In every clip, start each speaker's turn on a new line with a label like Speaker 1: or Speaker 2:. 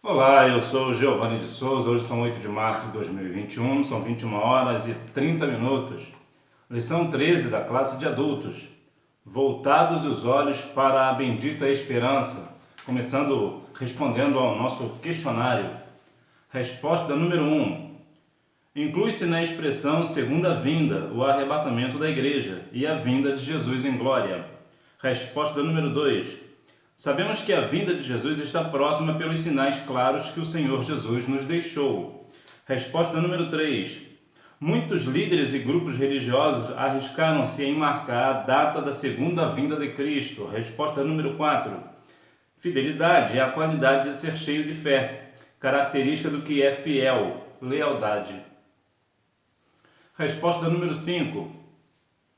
Speaker 1: Olá, eu sou o Giovanni de Souza. Hoje são 8 de março de 2021, são 21 horas e 30 minutos. Lição 13 da classe de adultos. Voltados os olhos para a bendita esperança. Começando respondendo ao nosso questionário. Resposta número 1. Inclui-se na expressão segunda vinda o arrebatamento da igreja e a vinda de Jesus em glória. Resposta número 2. Sabemos que a vinda de Jesus está próxima pelos sinais claros que o Senhor Jesus nos deixou. Resposta número 3. Muitos líderes e grupos religiosos arriscaram-se em marcar a data da segunda vinda de Cristo. Resposta número 4. Fidelidade é a qualidade de ser cheio de fé, característica do que é fiel, lealdade. Resposta número 5.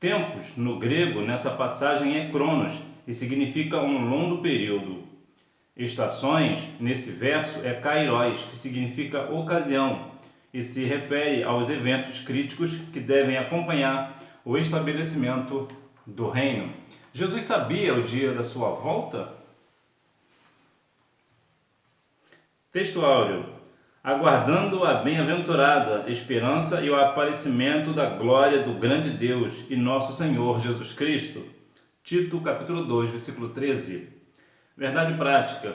Speaker 1: Tempos, no grego, nessa passagem é cronos e significa um longo período. Estações, nesse verso, é kairos, que significa ocasião e se refere aos eventos críticos que devem acompanhar o estabelecimento do reino. Jesus sabia o dia da sua volta? Texto áureo. Aguardando a bem-aventurada esperança e o aparecimento da glória do grande Deus e nosso Senhor Jesus Cristo. Tito, capítulo 2, versículo 13. Verdade prática.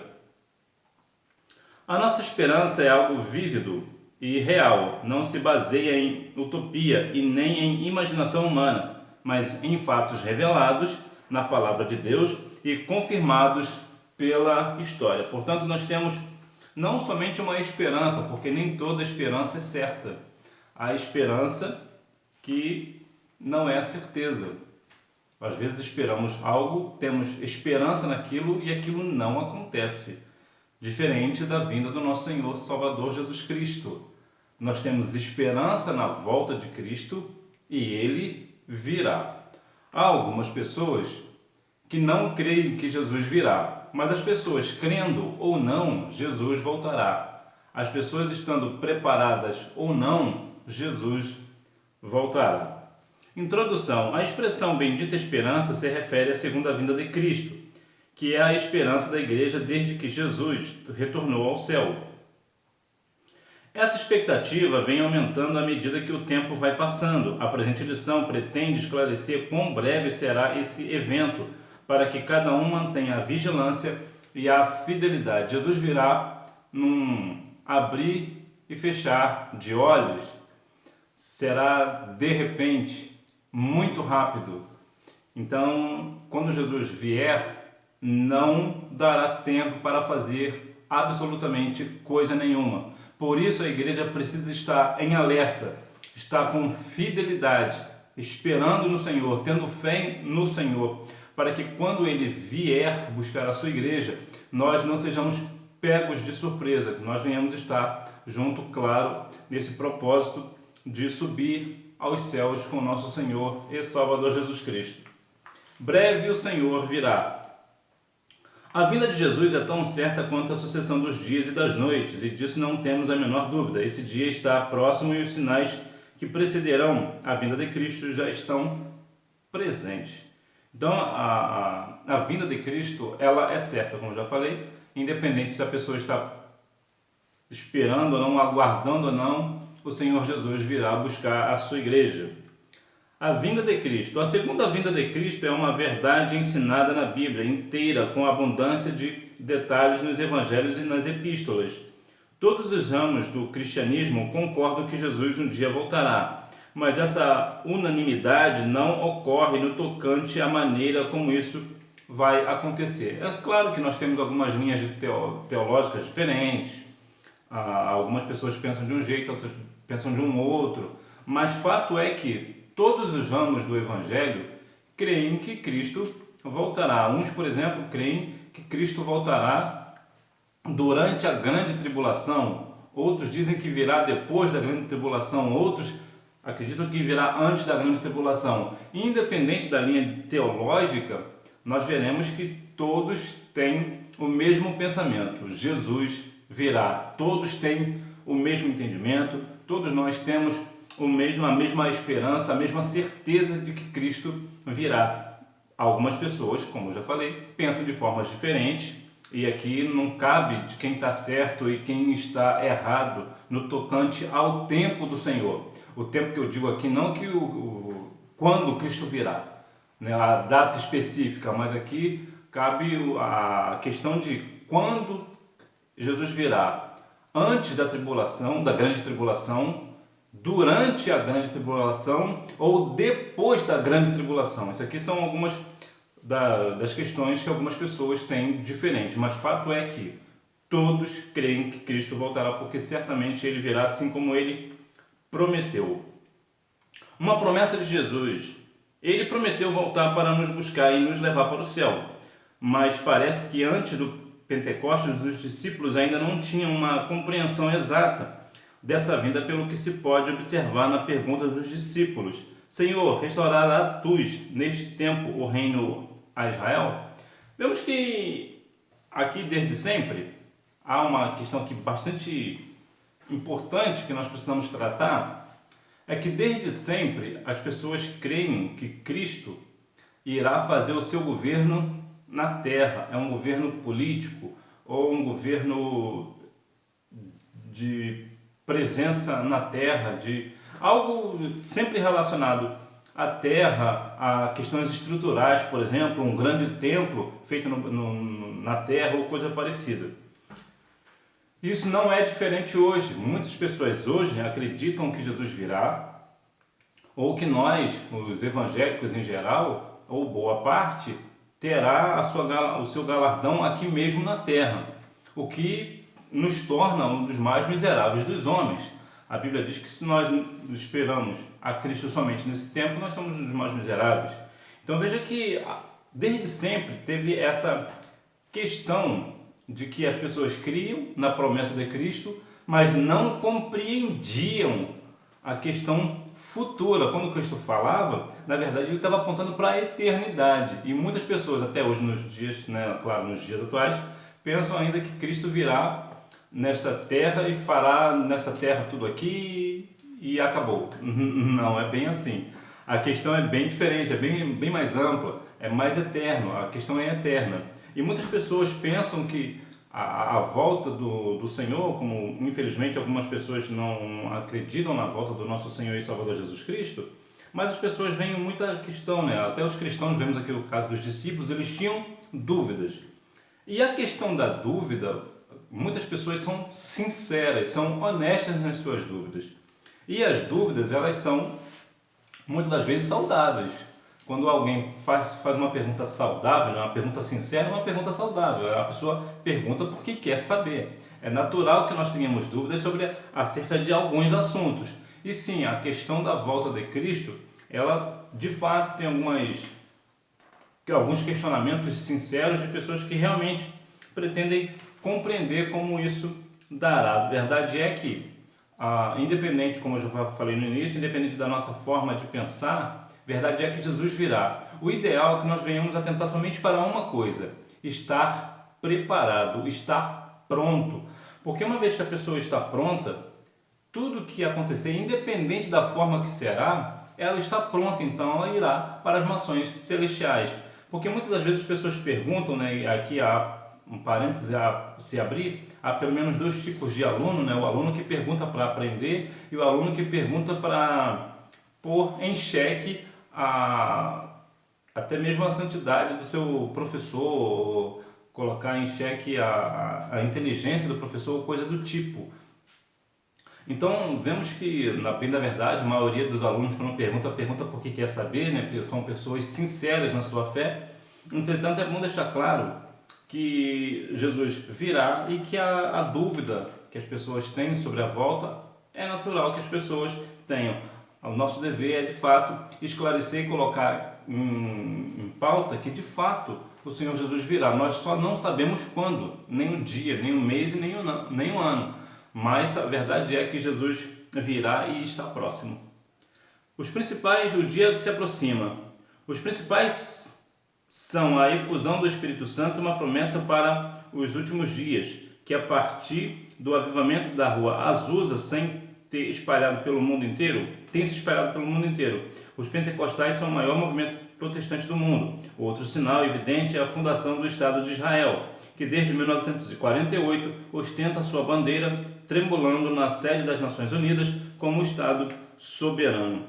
Speaker 1: A nossa esperança é algo vívido e real, não se baseia em utopia e nem em imaginação humana, mas em fatos revelados na palavra de Deus e confirmados pela história. Portanto, nós temos não somente uma esperança, porque nem toda esperança é certa. Há esperança que não é a certeza. Às vezes esperamos algo, temos esperança naquilo e aquilo não acontece. Diferente da vinda do nosso Senhor Salvador Jesus Cristo. Nós temos esperança na volta de Cristo e Ele virá. Há algumas pessoas que não creem que Jesus virá, mas as pessoas crendo ou não, Jesus voltará. As pessoas estando preparadas ou não, Jesus voltará. Introdução. A expressão bendita esperança se refere à segunda vinda de Cristo, que é a esperança da igreja desde que Jesus retornou ao céu. Essa expectativa vem aumentando à medida que o tempo vai passando. A presente lição pretende esclarecer quão breve será esse evento, para que cada um mantenha a vigilância e a fidelidade. Jesus virá num abrir e fechar de olhos. Será de repente, muito rápido. Então, quando Jesus vier, não dará tempo para fazer absolutamente coisa nenhuma. Por isso a igreja precisa estar em alerta, estar com fidelidade, esperando no Senhor, tendo fé no Senhor, para que quando Ele vier buscar a sua igreja, nós não sejamos pegos de surpresa, que nós venhamos estar junto, claro, nesse propósito de subir aos céus com nosso Senhor e Salvador Jesus Cristo. Breve o Senhor virá. A vinda de Jesus é tão certa quanto a sucessão dos dias e das noites, e disso não temos a menor dúvida. Esse dia está próximo e os sinais que precederão a vinda de Cristo já estão presentes. Então, a vinda de Cristo, ela é certa, como já falei, independente se a pessoa está esperando ou não, aguardando ou não, o Senhor Jesus virá buscar a sua igreja. A vinda de Cristo. A segunda vinda de Cristo é uma verdade ensinada na Bíblia inteira, com abundância de detalhes nos evangelhos e nas epístolas. Todos os ramos do cristianismo concordam que Jesus um dia voltará, mas essa unanimidade não ocorre no tocante à maneira como isso vai acontecer. É claro que nós temos algumas linhas teológicas diferentes, algumas pessoas pensam de um jeito, outras pensam de um outro, mas fato é que todos os ramos do Evangelho creem que Cristo voltará. Uns, por exemplo, creem que Cristo voltará durante a grande tribulação. Outros dizem que virá depois da grande tribulação. Outros acreditam que virá antes da grande tribulação. Independente da linha teológica, nós veremos que todos têm o mesmo pensamento. Jesus virá. Todos têm o mesmo entendimento. Todos nós temos a mesma esperança, a mesma certeza de que Cristo virá. Algumas pessoas, como eu já falei, pensam de formas diferentes, E aqui não cabe de quem está certo e quem está errado no tocante ao tempo do Senhor. O tempo que eu digo aqui, não que quando Cristo virá, né, a data específica, mas aqui cabe a questão de quando Jesus virá, antes da tribulação, da grande tribulação, durante a grande tribulação ou depois da grande tribulação. Isso aqui são algumas das questões que algumas pessoas têm diferentes, mas fato é que todos creem que Cristo voltará, porque certamente ele virá assim como ele prometeu. Uma promessa de Jesus: ele prometeu voltar para nos buscar e nos levar para o céu, mas parece que antes do Pentecostes os discípulos ainda não tinham uma compreensão exata dessa vinda, pelo que se pode observar na pergunta dos discípulos: Senhor, restaurará tu neste tempo o reino a Israel? Vemos que aqui desde sempre há uma questão que bastante importante que nós precisamos tratar, é que desde sempre as pessoas creem que Cristo irá fazer o seu governo na terra. É um governo político ou um governo de presença na terra, de algo sempre relacionado à terra, a questões estruturais, por exemplo, um grande templo feito na terra ou coisa parecida. Isso não é diferente hoje. Muitas pessoas hoje acreditam que Jesus virá, ou que nós, os evangélicos em geral, ou boa parte, terá o seu galardão aqui mesmo na terra, o que nos torna um dos mais miseráveis dos homens. A Bíblia diz que se nós esperamos a Cristo somente nesse tempo, nós somos os mais miseráveis. Então veja que desde sempre teve essa questão de que as pessoas criam na promessa de Cristo, mas não compreendiam a questão futura. Quando Cristo falava, na verdade ele estava apontando para a eternidade. E muitas pessoas até hoje, nos dias, né, claro, nos dias atuais, pensam ainda que Cristo virá nesta terra e fará nessa terra tudo aqui e acabou. Não é bem assim. A questão é bem diferente, é bem mais ampla, é mais eterno, a questão é eterna. E muitas pessoas pensam que a volta do Senhor, como infelizmente algumas pessoas não acreditam na volta do nosso Senhor e Salvador Jesus Cristo, mas as pessoas veem muita questão, né? Até os cristãos, vemos aqui o caso dos discípulos, eles tinham dúvidas. E a questão da dúvida, muitas pessoas são sinceras, são honestas nas suas dúvidas. E as dúvidas, elas são muitas das vezes saudáveis. Quando alguém faz uma pergunta saudável, uma pergunta sincera, uma pergunta saudável. A pessoa pergunta porque quer saber. É natural que nós tenhamos dúvidas acerca de alguns assuntos. E sim, a questão da volta de Cristo, ela de fato tem alguns questionamentos sinceros de pessoas que realmente pretendem compreender como isso dará. A verdade é que, independente, como eu já falei no início, independente da nossa forma de pensar, verdade é que Jesus virá. O ideal é que nós venhamos atentar somente para uma coisa: estar preparado, estar pronto. Porque uma vez que a pessoa está pronta, tudo que acontecer, independente da forma que será, ela está pronta, então ela irá para as mansões celestiais. Porque muitas das vezes as pessoas perguntam, né, e aqui há um parênteses a se abrir, há pelo menos dois tipos de aluno, né? O aluno que pergunta para aprender e o aluno que pergunta para pôr em xeque até mesmo a santidade do seu professor, colocar em xeque a inteligência do professor ou coisa do tipo. Então vemos que, bem da verdade, a maioria dos alunos, quando pergunta porque quer saber, né? São pessoas sinceras na sua fé. Entretanto, é bom deixar claro que Jesus virá e que a dúvida que as pessoas têm sobre a volta é natural que as pessoas tenham. O nosso dever é, de fato, esclarecer e colocar em pauta que, de fato, o Senhor Jesus virá. Nós só não sabemos quando, nem o dia, nem o mês e nem o ano. Mas a verdade é que Jesus virá e está próximo. O dia que se aproxima. Os principais são a efusão do Espírito Santo e uma promessa para os últimos dias, que a partir do avivamento da rua Azusa, sem ter espalhado pelo mundo inteiro, tem se espalhado pelo mundo inteiro. Os pentecostais são o maior movimento protestante do mundo. Outro sinal evidente é a fundação do Estado de Israel, que desde 1948 ostenta sua bandeira tremulando na sede das Nações Unidas como Estado soberano.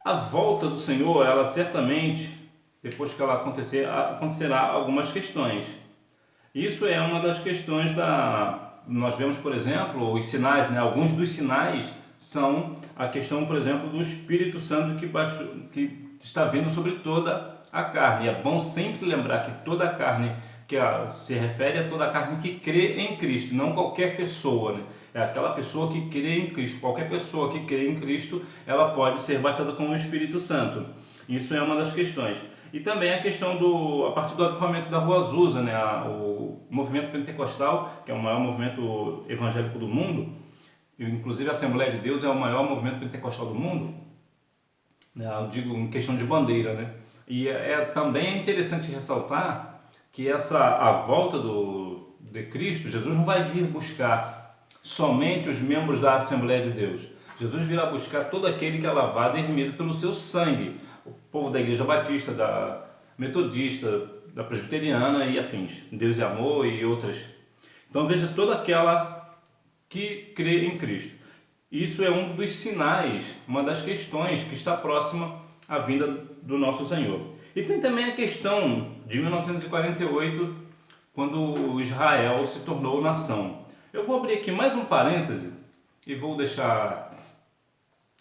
Speaker 1: A volta do Senhor, ela certamente, depois que ela acontecer, acontecerá algumas questões. Isso é uma das questões nós vemos, por exemplo, os sinais, né? Alguns dos sinais são a questão, por exemplo, do Espírito Santo que está vindo sobre toda a carne. E é bom sempre lembrar que toda a carne se refere a toda a carne que crê em Cristo, não qualquer pessoa, né? É aquela pessoa que crê em Cristo. Qualquer pessoa que crê em Cristo, ela pode ser batizada com o Espírito Santo. Isso é uma das questões. E também a questão a partir do avivamento da Rua Azusa, né? O movimento pentecostal, que é o maior movimento evangélico do mundo, inclusive a Assembleia de Deus é o maior movimento pentecostal do mundo, né? Eu digo em questão de bandeira, né? E também é interessante ressaltar que a volta de Cristo, Jesus não vai vir buscar somente os membros da Assembleia de Deus. Jesus virá buscar todo aquele que é lavado e remido pelo seu sangue. O povo da Igreja Batista, da Metodista, da Presbiteriana e afins. Deus e Amor e outras. Então veja toda aquela que crê em Cristo. Isso é um dos sinais, uma das questões que está próxima à vinda do nosso Senhor. E tem também a questão de 1948, quando Israel se tornou nação. Eu vou abrir aqui mais um parêntese e vou deixar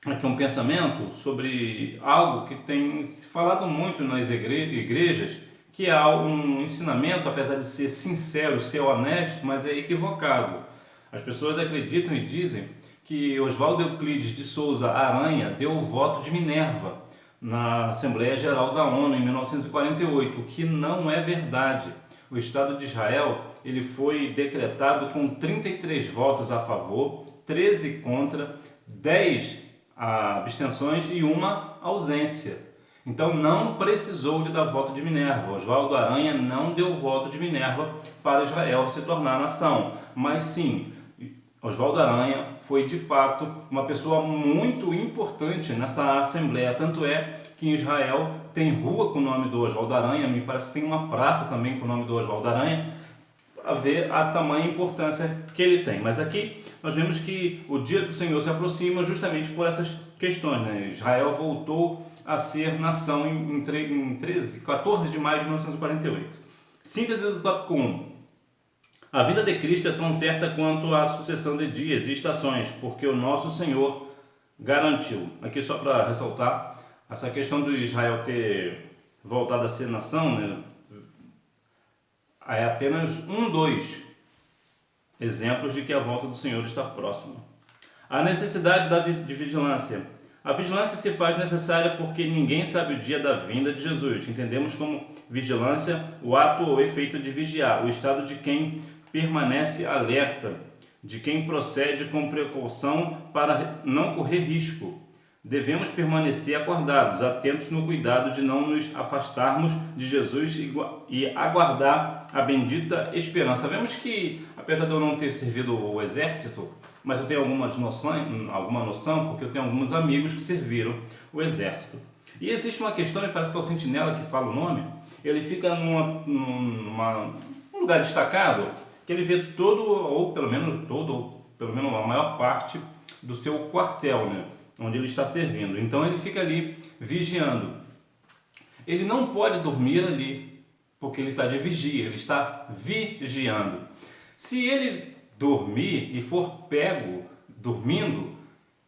Speaker 1: aqui um pensamento sobre algo que tem se falado muito nas igrejas, que é um ensinamento, apesar de ser sincero, ser honesto, mas é equivocado. As pessoas acreditam e dizem que Oswaldo Euclides de Souza Aranha deu o voto de Minerva na Assembleia Geral da ONU em 1948, o que não é verdade. O Estado de Israel ele foi decretado com 33 votos a favor, 13 contra, 10 abstenções e uma ausência. Então não precisou de dar voto de Minerva. Oswaldo Aranha não deu voto de Minerva para Israel se tornar nação. Mas sim, Oswaldo Aranha foi de fato uma pessoa muito importante nessa Assembleia. Tanto é que em Israel tem rua com o nome do Oswaldo Aranha, me parece que tem uma praça também com o nome do Oswaldo Aranha, a ver a tamanha importância que ele tem. Mas aqui nós vemos que o dia do Senhor se aproxima justamente por essas questões, né? Israel voltou a ser nação em 14 de maio de 1948. Síntese do tópico 1. A vinda de Cristo é tão certa quanto a sucessão de dias e estações, porque o nosso Senhor garantiu. Aqui só para ressaltar, essa questão do Israel ter voltado a ser nação, né? É apenas dois exemplos de que a volta do Senhor está próxima. A necessidade de vigilância. A vigilância se faz necessária porque ninguém sabe o dia da vinda de Jesus. Entendemos como vigilância o ato ou efeito de vigiar, o estado de quem permanece alerta, de quem procede com precaução para não correr risco. Devemos permanecer acordados, atentos no cuidado de não nos afastarmos de Jesus e aguardar a bendita esperança. Vemos que, apesar de eu não ter servido o exército, mas eu tenho alguma noção, porque eu tenho alguns amigos que serviram o exército. E existe uma questão, me parece que é o sentinela que fala o nome, ele fica num lugar destacado, que ele vê ou pelo menos a maior parte do seu quartel, né? Onde ele está servindo. Então ele fica ali vigiando. Ele não pode dormir ali, porque ele está de vigia, ele está vigiando. Se ele dormir e for pego dormindo,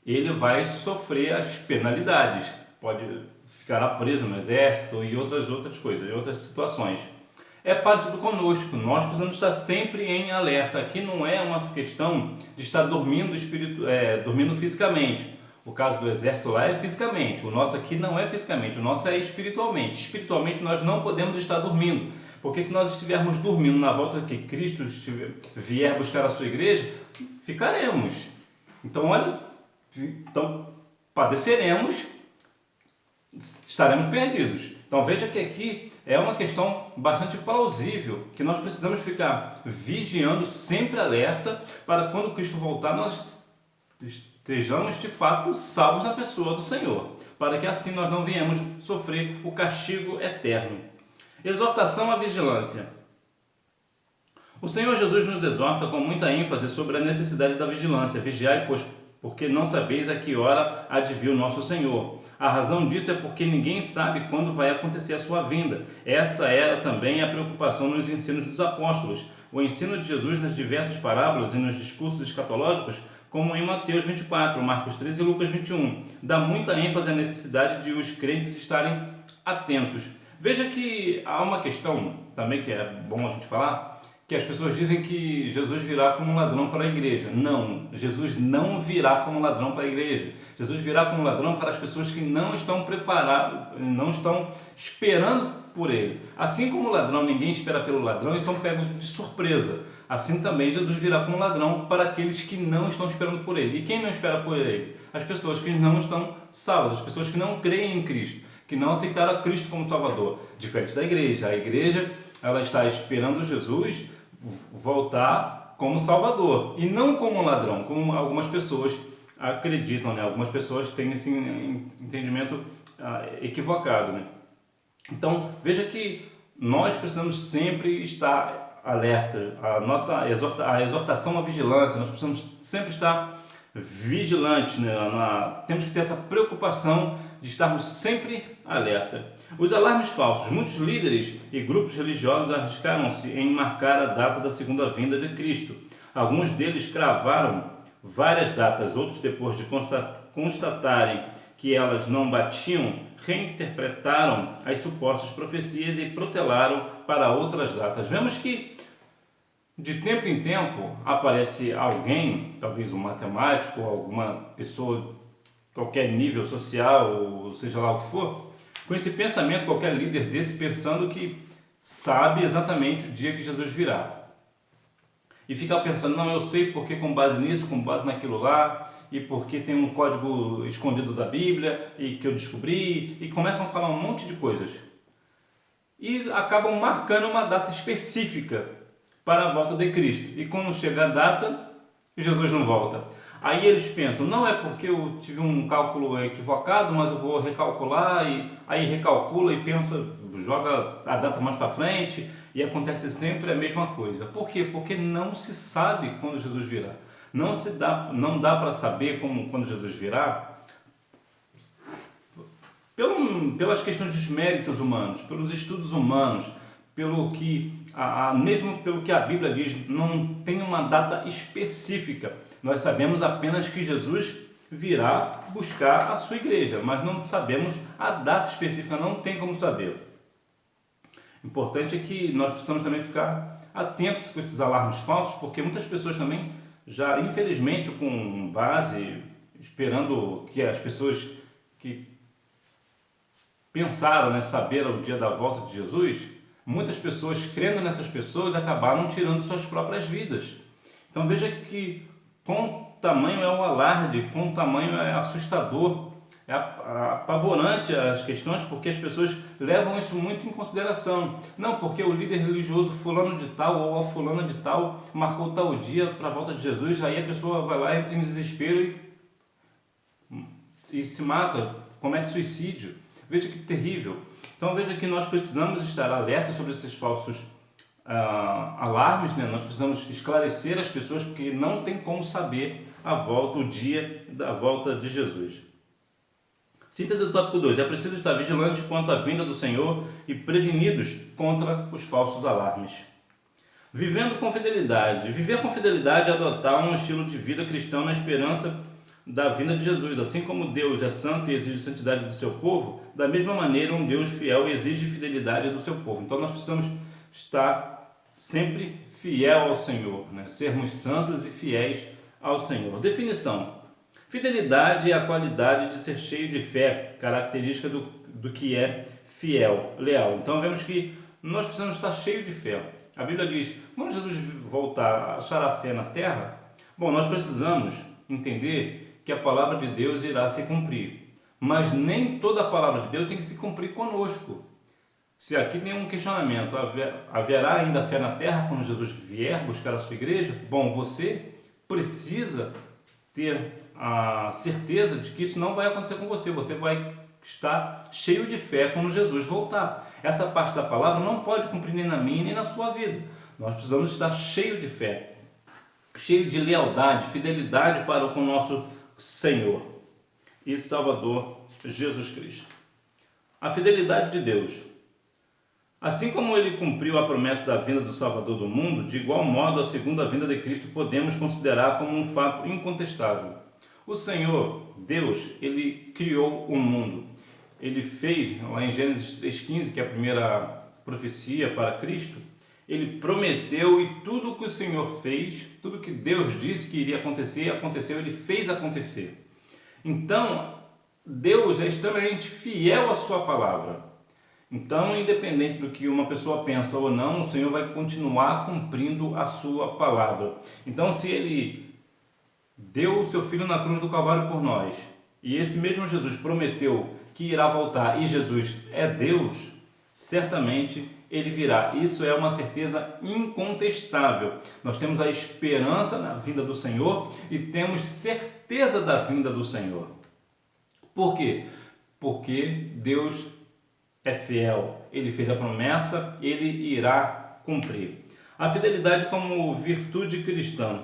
Speaker 1: ele vai sofrer as penalidades. Pode ficar preso no exército e outras coisas, e outras situações. É parecido conosco, nós precisamos estar sempre em alerta. Aqui não é uma questão de estar dormindo fisicamente. O caso do exército lá é fisicamente, o nosso aqui não é fisicamente, o nosso é espiritualmente. Espiritualmente nós não podemos estar dormindo, porque se nós estivermos dormindo na volta que Cristo vier buscar a sua igreja, ficaremos. Então padeceremos, estaremos perdidos. Então veja que aqui é uma questão bastante plausível, que nós precisamos ficar vigiando, sempre alerta, para quando Cristo voltar nós estejamos de fato salvos na pessoa do Senhor, para que assim nós não venhamos sofrer o castigo eterno. Exortação à vigilância. O Senhor Jesus nos exorta com muita ênfase sobre a necessidade da vigilância. Vigiai, pois, porque não sabeis a que hora há de vir o nosso Senhor. A razão disso é porque ninguém sabe quando vai acontecer a sua vinda. Essa era também a preocupação nos ensinos dos apóstolos. O ensino de Jesus nas diversas parábolas e nos discursos escatológicos, como em Mateus 24, Marcos 13 e Lucas 21, dá muita ênfase à necessidade de os crentes estarem atentos. Veja que há uma questão também que é bom a gente falar, que as pessoas dizem que Jesus virá como um ladrão para a igreja. Não, Jesus não virá como um ladrão para a igreja. Jesus virá como um ladrão para as pessoas que não estão preparadas, não estão esperando por ele. Assim como o ladrão, ninguém espera pelo ladrão e são pegos de surpresa. Assim também Jesus virá como um ladrão para aqueles que não estão esperando por ele. E quem não espera por ele? As pessoas que não estão salvas, as pessoas que não creem em Cristo, que não aceitaram a Cristo como Salvador. Diferente da igreja. A igreja, ela está esperando Jesus voltar como Salvador e não como um ladrão, como algumas pessoas acreditam, né? Algumas pessoas têm esse entendimento equivocado, né? Então, veja que nós precisamos sempre estar alerta. A exortação à vigilância, nós precisamos sempre estar vigilantes, né? Temos que ter essa preocupação de estarmos sempre alerta. Os alarmes falsos. Muitos líderes e grupos religiosos arriscaram-se em marcar a data da segunda vinda de Cristo. Alguns deles cravaram várias datas, outros, depois de constatarem que elas não batiam, reinterpretaram as supostas profecias e protelaram para outras datas. Vemos que de tempo em tempo aparece alguém, talvez um matemático, alguma pessoa, qualquer nível social, ou seja lá o que for, com esse pensamento, qualquer líder desse pensando que sabe exatamente o dia que Jesus virá. E fica pensando, não, eu sei porque com base nisso, com base naquilo lá, e porque tem um código escondido da Bíblia, e que eu descobri, e começam a falar um monte de coisas. E acabam marcando uma data específica para a volta de Cristo. E quando chega a data, Jesus não volta. Aí eles pensam, não é porque eu tive um cálculo equivocado, mas eu vou recalcular, e aí recalcula e pensa, joga a data mais para frente, e acontece sempre a mesma coisa. Por quê? Porque não se sabe quando Jesus virá. Não dá para saber quando Jesus virá pelas questões dos méritos humanos, pelos estudos humanos, mesmo pelo que a Bíblia diz, não tem uma data específica. Nós sabemos apenas que Jesus virá buscar a sua igreja, mas não sabemos a data específica, não tem como saber. Importante é que nós precisamos também ficar atentos com esses alarmes falsos, porque muitas pessoas também já, infelizmente, com base, esperando que as pessoas que pensaram, né, saber o dia da volta de Jesus, muitas pessoas, crendo nessas pessoas, acabaram tirando suas próprias vidas. Então veja que com tamanho é o alarde, com tamanho é assustador, é apavorante as questões, porque as pessoas levam isso muito em consideração. Não, porque o líder religioso fulano de tal ou a fulana de tal marcou tal dia para a volta de Jesus, aí a pessoa vai lá, entra em desespero e se mata, comete suicídio. Veja que terrível. Então veja que nós precisamos estar alertas sobre esses falsos alarmes, né? Nós precisamos esclarecer as pessoas, porque não tem como saber o dia da volta de Jesus. Síntese do tópico 2. É preciso estar vigilante quanto à vinda do Senhor e prevenidos contra os falsos alarmes. Vivendo com fidelidade. Viver com fidelidade é adotar um estilo de vida cristão na esperança da vinda de Jesus. Assim como Deus é santo e exige santidade do seu povo, da mesma maneira um Deus fiel exige fidelidade do seu povo. Então nós precisamos estar sempre fiel ao Senhor, né? Sermos santos e fiéis ao Senhor. Definição. Fidelidade é a qualidade de ser cheio de fé, característica do que é fiel, leal. Então vemos que nós precisamos estar cheios de fé. A Bíblia diz, quando Jesus voltar, achará fé na terra? Bom, nós precisamos entender que a palavra de Deus irá se cumprir. Mas nem toda a palavra de Deus tem que se cumprir conosco. Se aqui tem um questionamento, haverá ainda fé na terra quando Jesus vier buscar a sua igreja? Bom, você precisa ter a certeza de que isso não vai acontecer com você. Você vai estar cheio de fé quando Jesus voltar. Essa parte da palavra não pode cumprir nem na minha nem na sua vida. Nós precisamos estar cheio de fé, cheio de lealdade, fidelidade para com o nosso Senhor e Salvador Jesus Cristo. A fidelidade de Deus. Assim como ele cumpriu a promessa da vinda do Salvador do mundo, de igual modo a segunda vinda de Cristo podemos considerar como um fato incontestável. O Senhor, Deus, ele criou o mundo. Ele fez, lá em Gênesis 3,15, que é a primeira profecia para Cristo, ele prometeu e tudo que o Senhor fez, tudo que Deus disse que iria acontecer, aconteceu, ele fez acontecer. Então, Deus é extremamente fiel à sua palavra. Então, independente do que uma pessoa pensa ou não, o Senhor vai continuar cumprindo a sua palavra. Então, se ele deu o seu Filho na cruz do Calvário por nós, e esse mesmo Jesus prometeu que irá voltar, e Jesus é Deus, certamente ele virá. Isso é uma certeza incontestável. Nós temos a esperança na vinda do Senhor e temos certeza da vinda do Senhor. Por quê? Porque Deus é fiel. Ele fez a promessa, ele irá cumprir. A fidelidade como virtude cristã.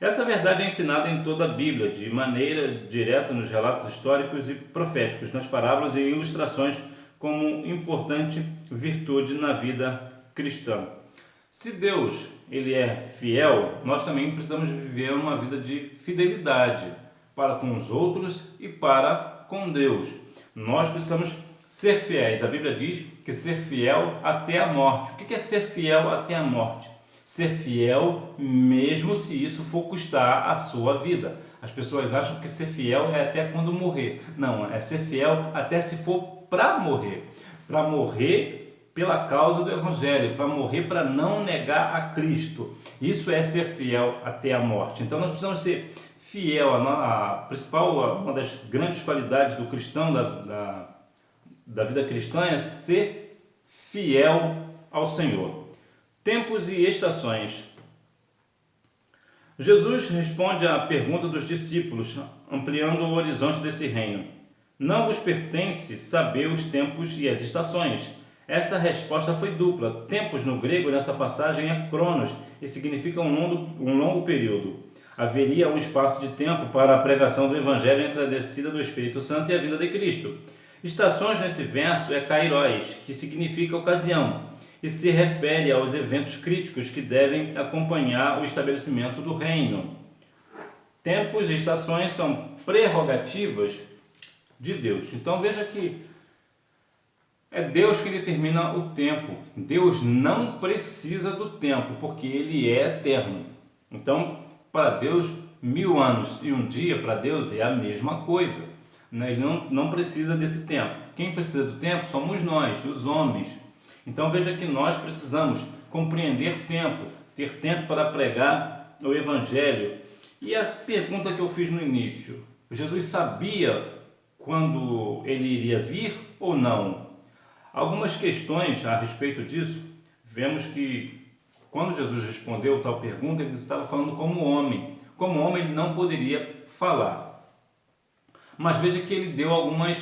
Speaker 1: Essa verdade é ensinada em toda a Bíblia, de maneira direta nos relatos históricos e proféticos, nas parábolas e ilustrações, como importante virtude na vida cristã. Se Deus ele é fiel, nós também precisamos viver uma vida de fidelidade para com os outros e para com Deus. Nós precisamos ser fiéis. A Bíblia diz que ser fiel até a morte. O que é ser fiel até a morte? Ser fiel mesmo se isso for custar a sua vida. As pessoas acham que ser fiel é até quando morrer. Não, é ser fiel até se for para morrer pela causa do Evangelho, para morrer para não negar a Cristo. Isso é ser fiel até a morte. Então nós precisamos ser fiel. A principal, uma das grandes qualidades do cristão, da vida cristã, é ser fiel ao Senhor. Tempos e estações. Jesus responde à pergunta dos discípulos, ampliando o horizonte desse reino. Não vos pertence saber os tempos e as estações. Essa resposta foi dupla. Tempos no grego nessa passagem é cronos e significa um longo período. Haveria um espaço de tempo para a pregação do Evangelho entre a descida do Espírito Santo e a vinda de Cristo. Estações nesse verso é kairos, que significa ocasião, e se refere aos eventos críticos que devem acompanhar o estabelecimento do reino. Tempos e estações são prerrogativas de Deus. Então veja que é Deus que determina o tempo. Deus não precisa do tempo, porque Ele é eterno. Então, para Deus, 1000 anos e um dia para Deus é a mesma coisa. Ele não precisa desse tempo. Quem precisa do tempo somos nós, os homens. Então veja que nós precisamos compreender tempo, ter tempo para pregar o Evangelho. E a pergunta que eu fiz no início, Jesus sabia quando ele iria vir ou não? Algumas questões a respeito disso, vemos que quando Jesus respondeu tal pergunta, ele estava falando como homem. Como homem ele não poderia falar. Mas veja que ele deu algumas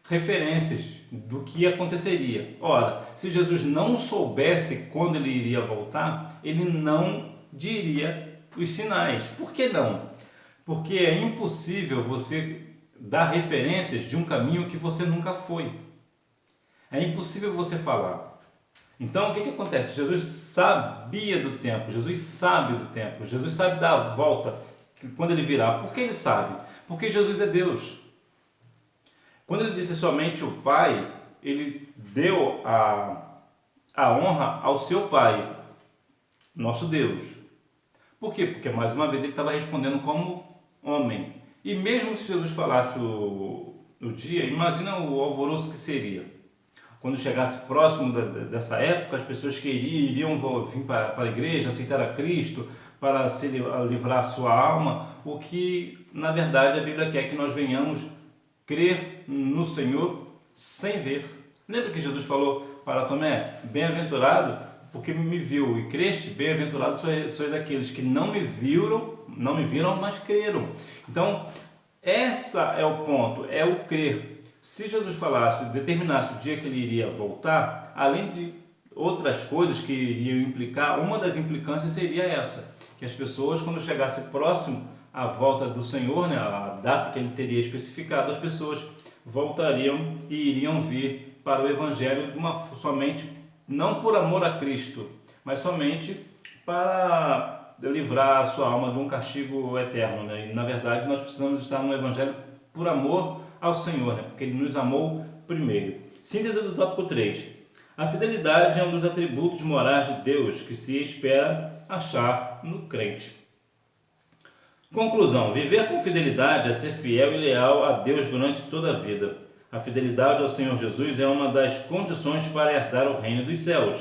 Speaker 1: referências do que aconteceria. Ora, se Jesus não soubesse quando ele iria voltar, ele não diria os sinais. Por que não? Porque é impossível você dar referências de um caminho que você nunca foi. É impossível você falar. Então, o que acontece? Jesus sabia do tempo, Jesus sabe do tempo, Jesus sabe da volta, quando ele virá. Por que ele sabe? Porque Jesus é Deus. Quando ele disse somente o Pai, ele deu a honra ao seu Pai, nosso Deus. Por quê? Porque mais uma vez ele estava respondendo como homem. E mesmo se Jesus falasse o dia, imagina o alvoroço que seria. Quando chegasse próximo dessa época, as pessoas que iriam vir para a igreja, aceitar a Cristo, para se livrar a sua alma, o que na verdade a Bíblia quer que nós venhamos crer no Senhor sem ver. Lembra que Jesus falou para Tomé, bem-aventurado porque me viu e creste, bem-aventurados sois aqueles que não me viram, mas creram. Então, esse é o ponto, é o crer. Se Jesus determinasse o dia que ele iria voltar, além de outras coisas que iriam implicar, uma das implicâncias seria essa, que as pessoas, quando chegasse próximo à volta do Senhor, né, a data que ele teria especificado, as pessoas voltariam e iriam vir para o Evangelho somente, não por amor a Cristo, mas somente para livrar a sua alma de um castigo eterno, né? E, na verdade, nós precisamos estar no Evangelho por amor ao Senhor, né? Porque Ele nos amou primeiro. Síntese do tópico 3. A fidelidade é um dos atributos morais de Deus que se espera achar no crente. Conclusão. Viver com fidelidade é ser fiel e leal a Deus durante toda a vida. A fidelidade ao Senhor Jesus é uma das condições para herdar o reino dos céus.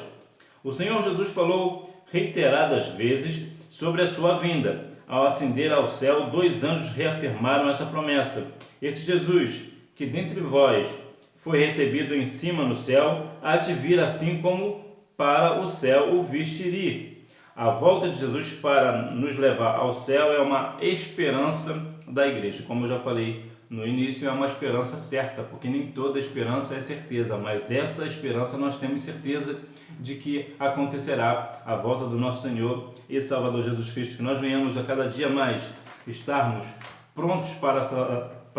Speaker 1: O Senhor Jesus falou reiteradas vezes sobre a sua vinda. Ao ascender ao céu, 2 anjos reafirmaram essa promessa. Esse Jesus, que dentre vós foi recebido em cima no céu, há de vir assim como para o céu o viste ir. A volta de Jesus para nos levar ao céu é uma esperança da igreja. Como eu já falei no início, é uma esperança certa, porque nem toda esperança é certeza, mas essa esperança nós temos certeza de que acontecerá a volta do nosso Senhor e Salvador Jesus Cristo, que nós venhamos a cada dia mais estarmos prontos para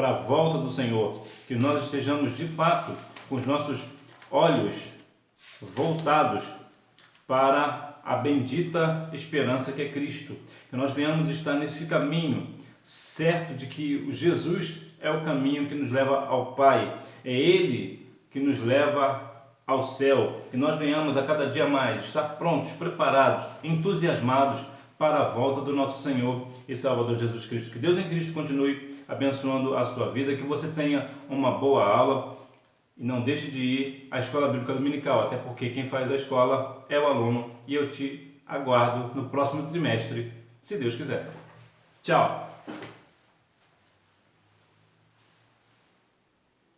Speaker 1: a volta do Senhor, que nós estejamos de fato com os nossos olhos voltados para a bendita esperança que é Cristo, que nós venhamos estar nesse caminho certo de que Jesus é o caminho que nos leva ao Pai, é Ele que nos leva ao céu, que nós venhamos a cada dia mais estar prontos, preparados, entusiasmados para a volta do nosso Senhor e Salvador Jesus Cristo. Que Deus em Cristo continue abençoando a sua vida, que você tenha uma boa aula e não deixe de ir à Escola Bíblica Dominical, até porque quem faz a escola é o aluno, e eu te aguardo no próximo trimestre, se Deus quiser. Tchau!